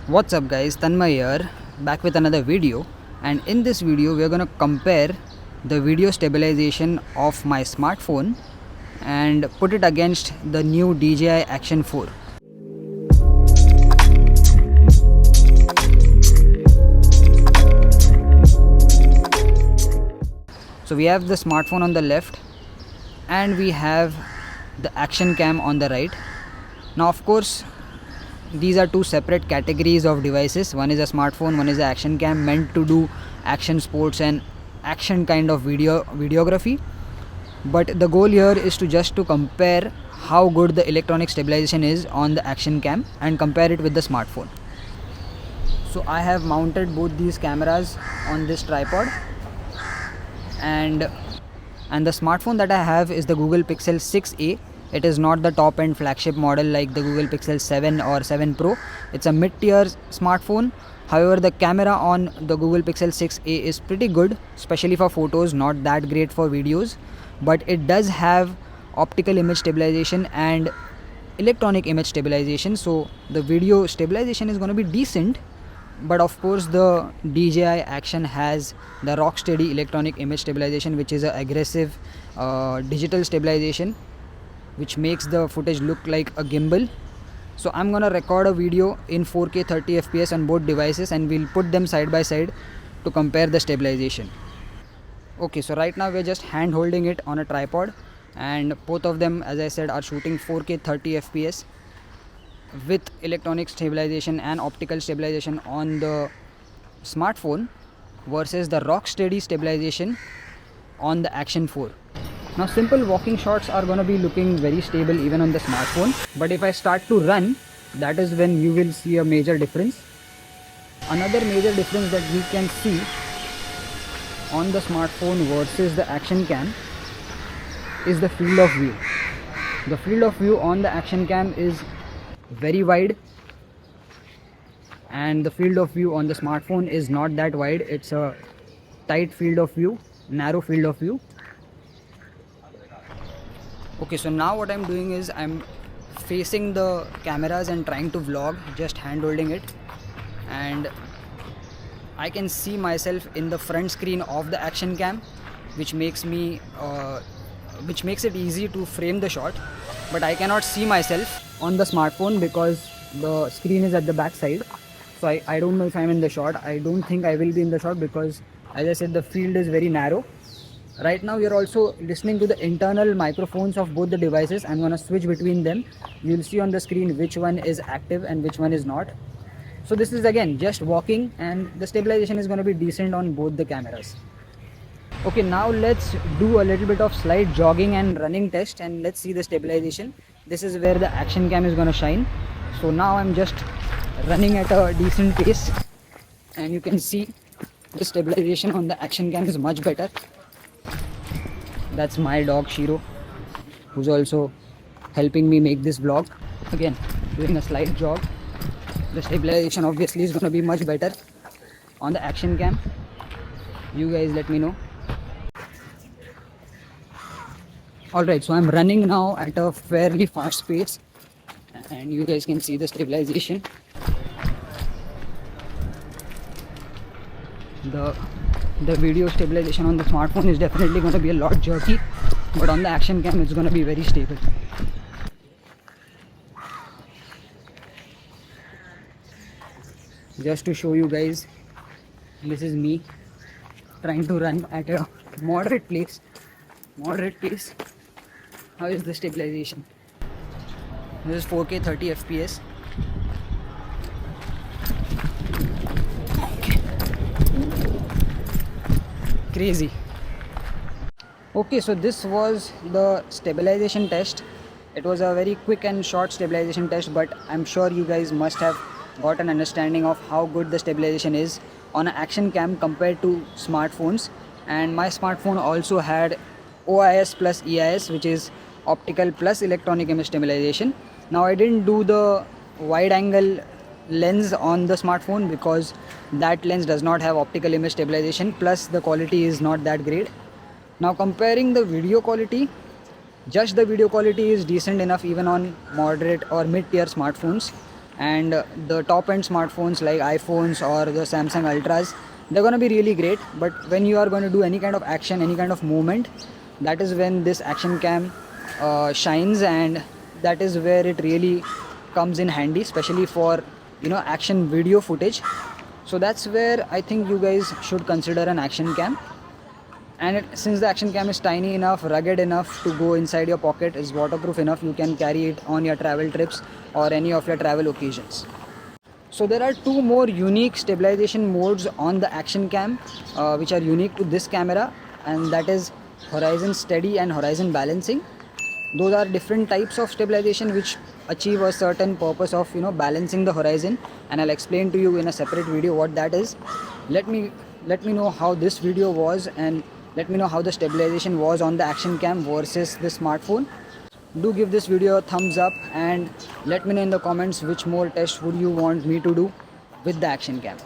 What's up guys, Tanmay here, back with another video, and in this video we are going to compare the video stabilization of my smartphone and put it against the new DJI Action 4. So we have the smartphone on the left and we have the action cam on the right. Now of course these are two separate categories of devices. One is a smartphone, one is an action cam meant to do action sports and action kind of videography. But the goal here is to compare how good the electronic stabilization is on the action cam and compare it with the smartphone. So I have mounted both these cameras on this tripod, and the smartphone that I have is the Google Pixel 6a. It is not the top end flagship model like the Google Pixel 7 or 7 Pro. It's a mid-tier smartphone. However, the camera on the Google Pixel 6a is pretty good, especially for photos, not that great for videos. But it does have optical image stabilization and electronic image stabilization. So the video stabilization is going to be decent. But of course the DJI Action has the RockSteady electronic image stabilization, which is an aggressive digital stabilization, which makes the footage look like a gimbal. So I'm gonna record a video in 4K 30 FPS on both devices and we'll put them side by side to compare the stabilization. Okay, so right now we're just hand holding it on a tripod, and both of them, as I said, are shooting 4K 30 FPS with electronic stabilization and optical stabilization on the smartphone versus the RockSteady stabilization on the Action 4. Now simple walking shots are going to be looking very stable even on the smartphone, but if I start to run, that is when you will see a major difference. Another major difference that we can see on the smartphone versus the action cam is the field of view. The field of view on the action cam is very wide, and the field of view on the smartphone is not that wide. It's a tight field of view, narrow field of view. Okay, so now what I'm doing is I'm facing the cameras and trying to vlog, just hand holding it, and I can see myself in the front screen of the action cam, which makes it easy to frame the shot. But I cannot see myself on the smartphone because the screen is at the back side. So I don't know if I'm in the shot. I don't think I will be in the shot because, as I said, the field is very narrow. Right now you're also listening to the internal microphones of both the devices. I'm gonna switch between them. You'll see on the screen which one is active and which one is not. So this is again just walking, and the stabilization is gonna be decent on both the cameras. Okay, now let's do a little bit of slight jogging and running test, and let's see the stabilization. This is where the action cam is gonna shine. So now I'm just running at a decent pace, and you can see the stabilization on the action cam is much better. That's my dog Shiro, who's also helping me make this vlog. Again, doing a slight jog. The stabilization obviously is going to be much better on the action cam. You guys let me know. Alright, so I'm running now at a fairly fast pace, and you guys can see the stabilization. The video stabilization on the smartphone is definitely going to be a lot jerky, but on the action cam it's going to be very stable. Just to show you guys, this is me trying to run at a moderate pace. How is the stabilization? This is 4K 30 FPS. Crazy. Okay, so this was the stabilization test. It was a very quick and short stabilization test, but I'm sure you guys must have got an understanding of how good the stabilization is on an action cam compared to smartphones. And my smartphone also had OIS plus EIS, which is optical plus electronic image stabilization. Now I didn't do the wide angle lens on the smartphone because that lens does not have optical image stabilization, plus the quality is not that great. Now comparing the video quality, just the video quality is decent enough even on moderate or mid-tier smartphones. and the top end smartphones like iPhones or the Samsung Ultras, they're going to be really great. But when you are going to do any kind of action, any kind of movement, that is when this action cam shines, and that is where it really comes in handy, especially for action video footage. So that's where I think you guys should consider an action cam. And since the action cam is tiny enough, rugged enough to go inside your pocket, is waterproof enough, you can carry it on your travel trips or any of your travel occasions. So there are two more unique stabilization modes on the action cam, which are unique to this camera, and that is horizon steady and horizon balancing. Those are different types of stabilization which achieve a certain purpose of balancing the horizon, and I'll explain to you in a separate video what that is. Let me know how this video was, and let me know how the stabilization was on the action cam versus the smartphone. Do give this video a thumbs up, and let me know in the comments which more tests would you want me to do with the action cam.